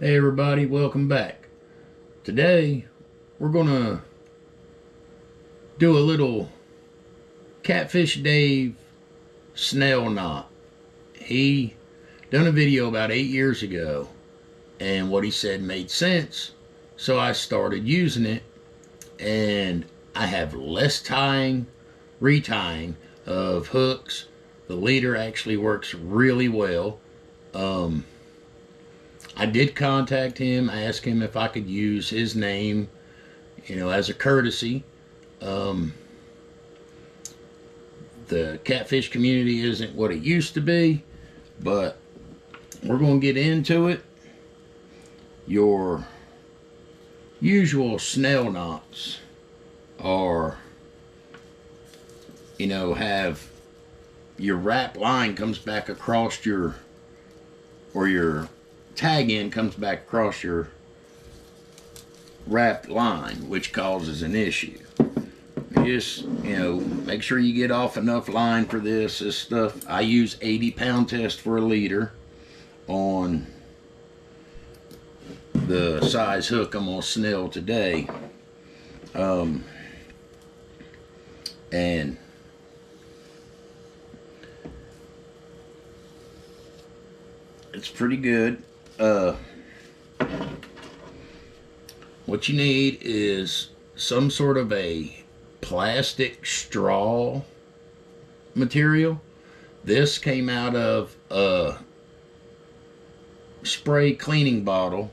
Hey everybody, welcome back. Today we're gonna do a little Catfish Dave Snell knot. He done a video about 8 years ago and what he said made sense, so I started using it, and I have less tying, retying of hooks. The leader actually works really well. I did contact him, ask him if I could use his name, as a courtesy. The catfish community isn't what it used to be, but we're going to get into it. Your usual Snell knots are, have your wrap line comes back across your tag end comes back across your wrapped line, which causes an issue. Just, make sure you get off enough line for this stuff. I use 80-pound test for a leader on the size hook I'm gonna Snell today. And it's pretty good. What you need is some sort of a plastic straw material. This came out of a spray cleaning bottle,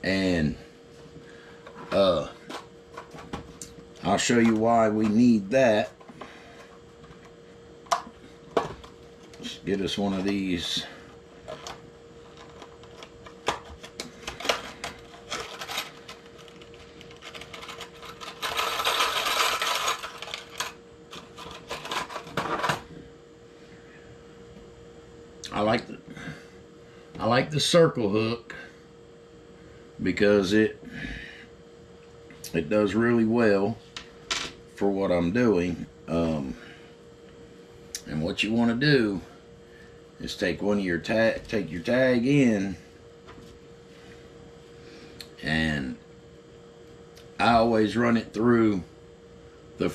and I'll show you why we need that. Let's get us one of these. I like the circle hook because it does really well for what I'm doing. And what you want to do is take your tag in, and I always run it through the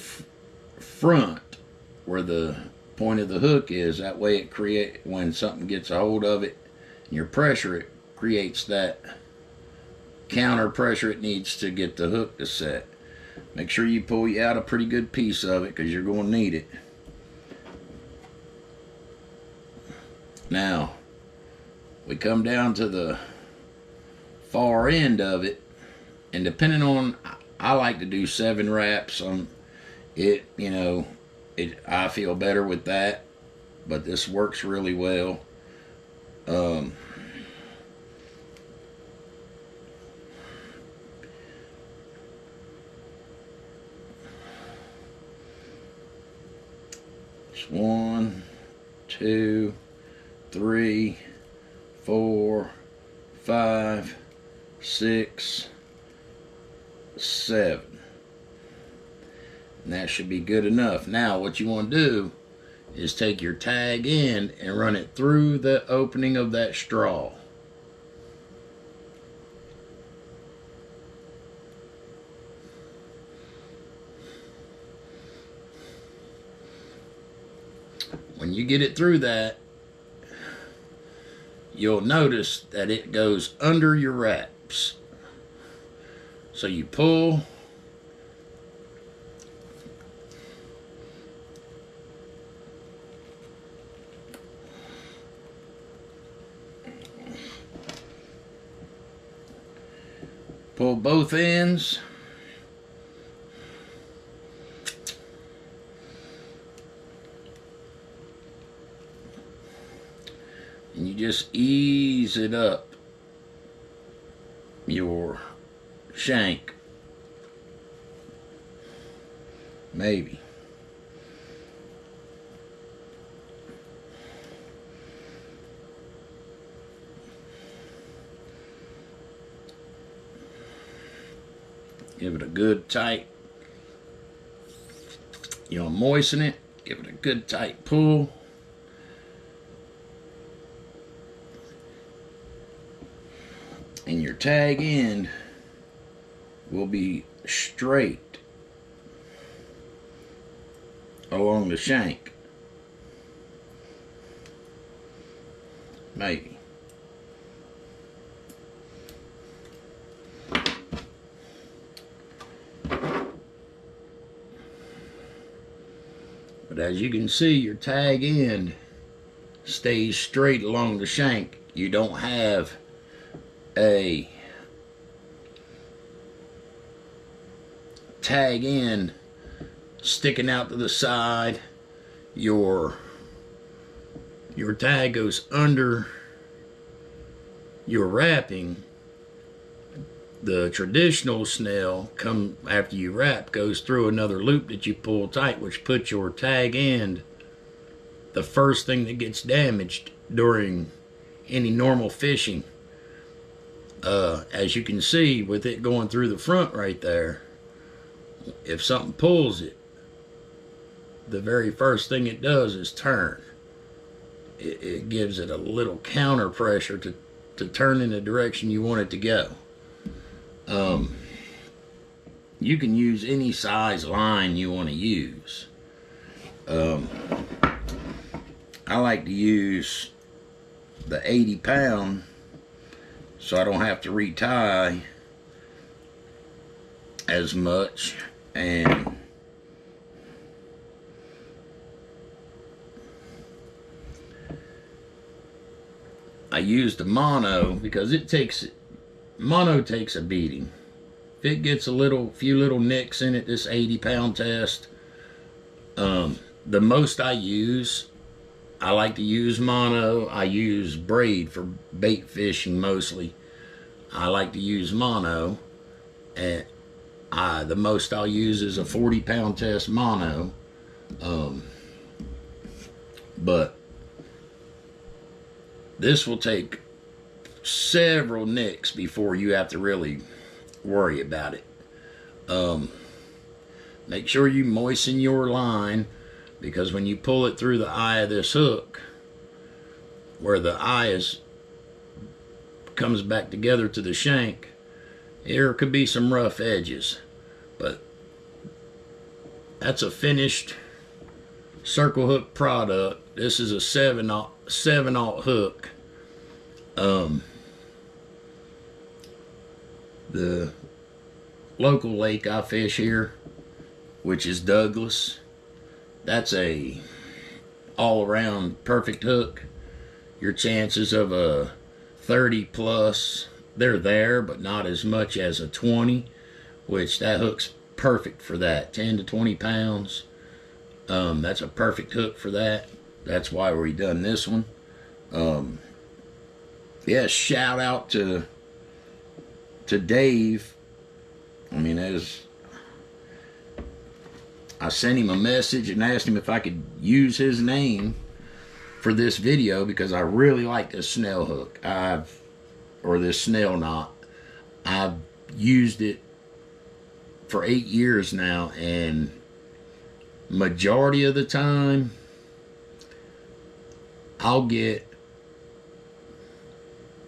front where the point of the hook is. That way when something gets a hold of it and your pressure, it creates that counter pressure it needs to get the hook to set. Make sure you pull out a pretty good piece of it, because you're going to need it. Now we come down to the far end of it, and depending on, I like to do 7 wraps on it. I feel better with that, but this works really well. It's 1, 2, 3, 4, 5, 6, 7. And that should be good enough. Now what you want to do is take your tag end and run it through the opening of that straw. When you get it through that, you'll notice that it goes under your wraps. So you pull, both ends, and you just ease it up your shank, maybe. Give it a good tight, moisten it, give it a good tight pull. And your tag end will be straight along the shank. Maybe. But as you can see, your tag end stays straight along the shank. You don't have a tag end sticking out to the side. Your tag goes under your wrapping. The traditional Snell, come after you wrap, goes through another loop that you pull tight, which puts your tag end the first thing that gets damaged during any normal fishing. As you can see, with it going through the front right there, if something pulls it, the very first thing it does is turn. It gives it a little counter pressure to turn in the direction you want it to go. You can use any size line you want to use. I like to use the 80-pound so I don't have to retie as much. And I use the mono because mono takes a beating. If it gets few little nicks in it, this 80-pound test, the most I like to use mono. I use braid for bait fishing mostly. I like to use mono, and the most I'll use is a 40-pound test mono. But this will take several nicks before you have to really worry about it. Make sure you moisten your line, because when you pull it through the eye of this hook, where the eye comes back together to the shank, there could be some rough edges. But that's a finished circle hook product. This is a 7/0 hook. The local lake I fish here, which is Douglas, that's a all-around perfect hook. Your chances of a 30 plus, they're there, but not as much as a 20, which that hook's perfect for that. 10 to 20 pounds. That's a perfect hook for that. That's why we done this one. Yeah, shout out to Dave. I mean, I sent him a message and asked him if I could use his name for this video, because I really like this Snell hook. Or this Snell knot. I've used it for 8 years now, and majority of the time I'll get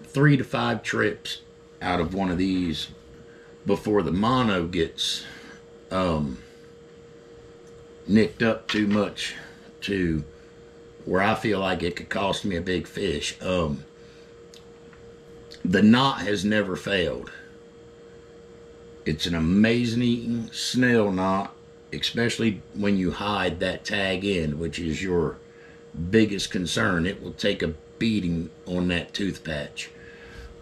3 to 5 trips out of one of these before the mono gets nicked up too much to where I feel like it could cost me a big fish. The knot has never failed. It's an amazing Snell knot, especially when you hide that tag end, which is your biggest concern. It will take a beating on that tooth patch.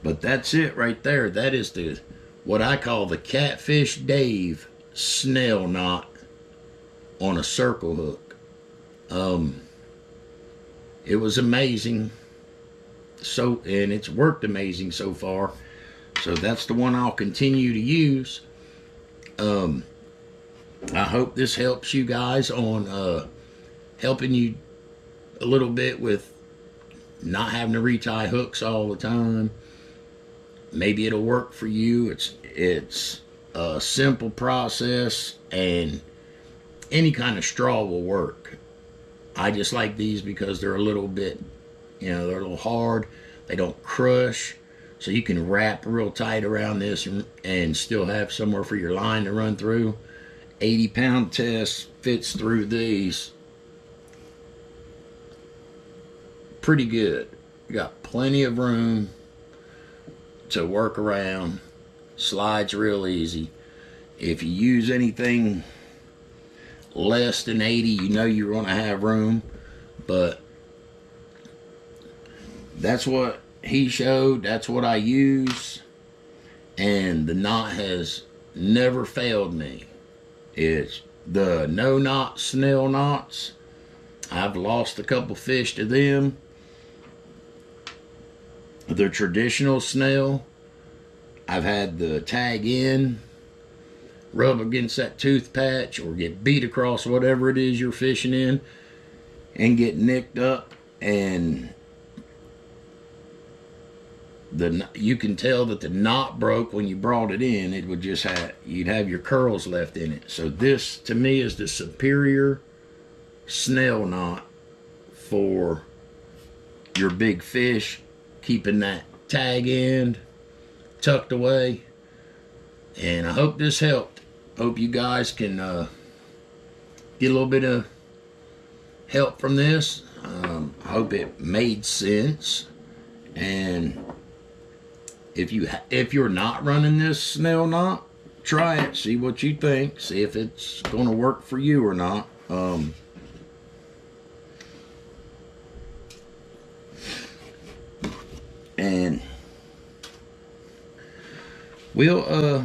But that's it right there. That is what I call the Catfish Dave Snell knot on a circle hook. It was amazing. And it's worked amazing so far. So that's the one I'll continue to use. I hope this helps you guys on helping you a little bit with not having to retie hooks all the time. Maybe it'll work for you. It's a simple process, and any kind of straw will work. I just like these because they're a little bit, they're a little hard. They don't crush. so you can wrap real tight around this and still have somewhere for your line to run through. 80-pound test fits through these pretty good. You got plenty of room to work around. Slides real easy. If you use anything less than 80, you know you're going to have room, but that's what he showed. That's what I use, and the knot has never failed me. It's the no knot Snell knots. I've lost a couple fish to them. The traditional Snell, I've had the tag in, rub against that tooth patch, or get beat across whatever it is you're fishing in and get nicked up, and you can tell that the knot broke when you brought it in. It would just have, you'd have your curls left in it. So this to me is the superior Snell knot for your big fish, keeping that tag end tucked away. And I hope this helped. Hope you guys can get a little bit of help from this. I hope it made sense. And if you're not running this Snell knot, try it, see what you think, see if it's going to work for you or not. And we'll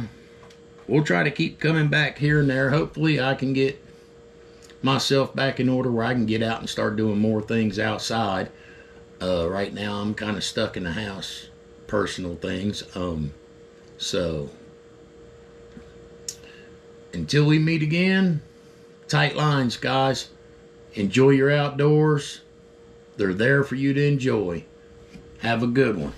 try to keep coming back here and there. Hopefully I can get myself back in order where I can get out and start doing more things outside. Right now I'm kind of stuck in the house, personal things. So until we meet again, tight lines, guys. Enjoy your outdoors. They're there for you to enjoy. Have a good one.